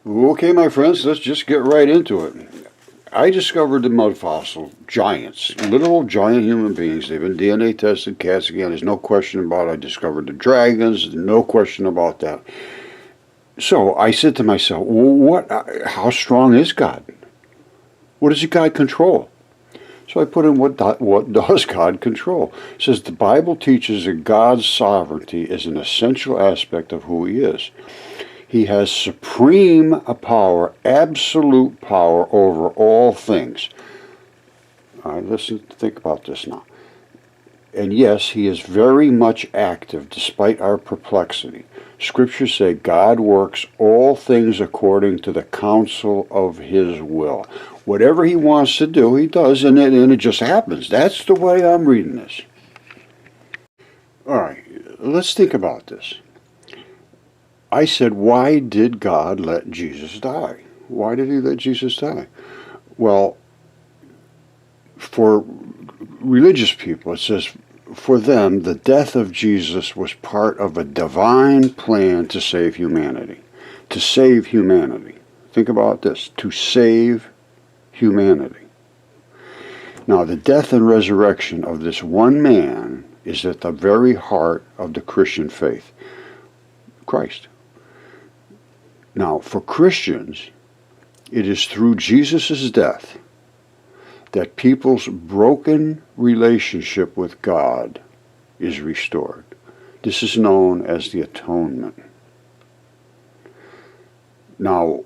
Okay, my friends, let's just get right into it. I discovered the mud fossil giants, literal giant human beings. They've been DNA tested, cast again. There's no question about it. I discovered the dragons, no question about that. So I said to myself, how strong is God? What does God control? So I put in what does God control? It says the Bible teaches that God's sovereignty is an essential aspect of who he is. He has supreme power, absolute power over all things. All right, think about this now. And yes, he is very much active despite our perplexity. Scriptures say God works all things according to the counsel of his will. Whatever he wants to do, he does, and it just happens. That's the way I'm reading this. All right, let's think about this. I said, why did God let Jesus die? Why did he let Jesus die? Well, for religious people, it says, for them, the death of Jesus was part of a divine plan to save humanity. To save humanity. Think about this. To save humanity. Now, the death and resurrection of this one man is at the very heart of the Christian faith. Christ. Now, for Christians, it is through Jesus' death that people's broken relationship with God is restored. This is known as the atonement. Now,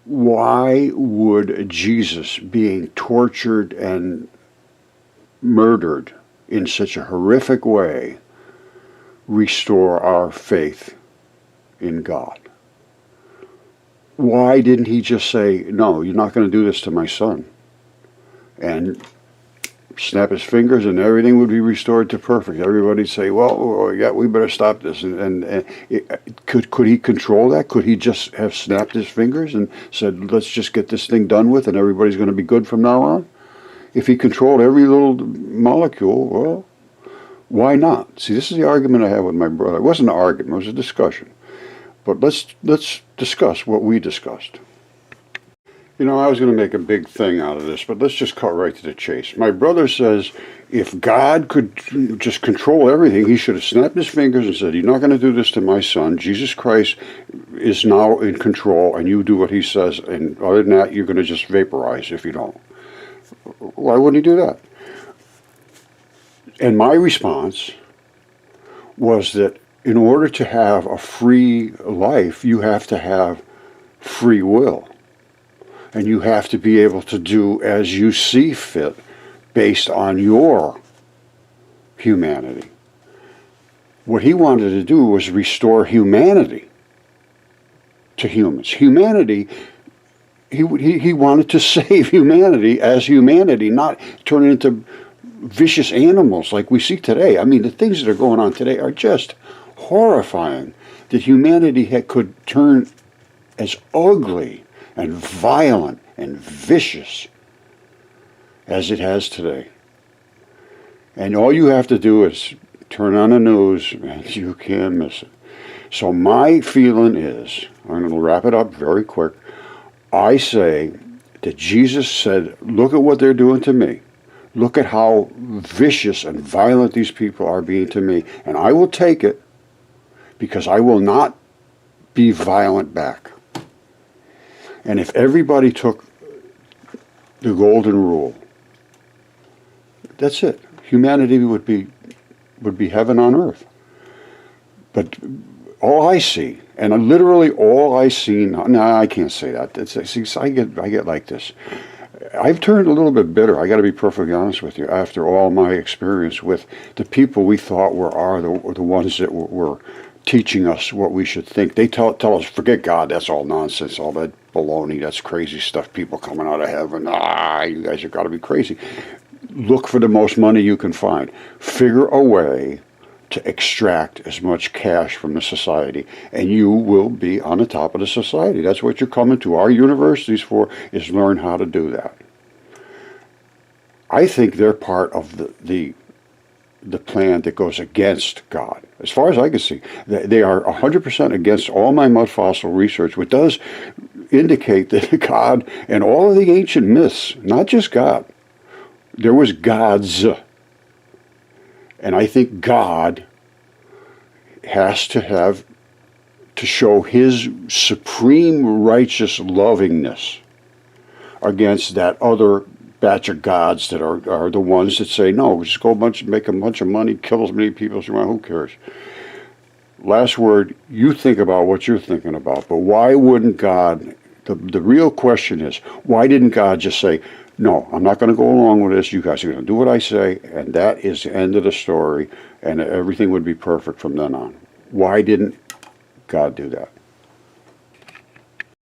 why would Jesus being tortured and murdered in such a horrific way restore our faith in God? Why didn't he just say, no, you're not going to do this to my son? And snap his fingers and everything would be restored to perfect. Everybody'd say, well, yeah, we better stop this. Could he control that? Could he just have snapped his fingers and said, let's just get this thing done with and everybody's going to be good from now on? If he controlled every little molecule, well, why not? See, this is the argument I had with my brother. It wasn't an argument, it was a discussion. But let's discuss what we discussed. You know, I was going to make a big thing out of this, but let's just cut right to the chase. My brother says if God could just control everything, he should have snapped his fingers and said, you're not going to do this to my son. Jesus Christ is now in control, and you do what he says, and other than that, you're going to just vaporize if you don't. Why wouldn't he do that? And my response was that in order to have a free life, you have to have free will. And you have to be able to do as you see fit based on your humanity. What he wanted to do was restore humanity to humans. Humanity, he wanted to save humanity as humanity, not turn it into vicious animals like we see today. I mean, the things that are going on today are just horrifying, that humanity could turn as ugly and violent and vicious as it has today. And all you have to do is turn on the news and you can't miss it. So my feeling is, I'm going to wrap it up very quick, I say that Jesus said, look at what they're doing to me. Look at how vicious and violent these people are being to me. And I will take it because I will not be violent back. And if everybody took the golden rule, that's it. Humanity would be heaven on earth. But all I see, and literally all I see, no, I can't say that. I get like this. I've turned a little bit bitter. I got to be perfectly honest with you. After all my experience with the people we thought were the ones that were teaching us what we should think. They tell us, forget God, that's all nonsense, all that baloney, that's crazy stuff, people coming out of heaven, you guys have got to be crazy. Look for the most money you can find. Figure a way to extract as much cash from the society, and you will be on the top of the society. That's what you're coming to our universities for, is learn how to do that. I think they're part of the plan that goes against God. As far as I can see, they are 100% against all my mud fossil research, which does indicate that God and all of the ancient myths, not just God, there was gods. And I think God has to show his supreme righteous lovingness against that other batch of gods that are the ones that say, no, just go make a bunch of money, kill as many people as you want, who cares? Last word, you think about what you're thinking about, but why wouldn't God, the real question is, why didn't God just say, no, I'm not going to go along with this, you guys are going to do what I say, and that is the end of the story, and everything would be perfect from then on? Why didn't God do that?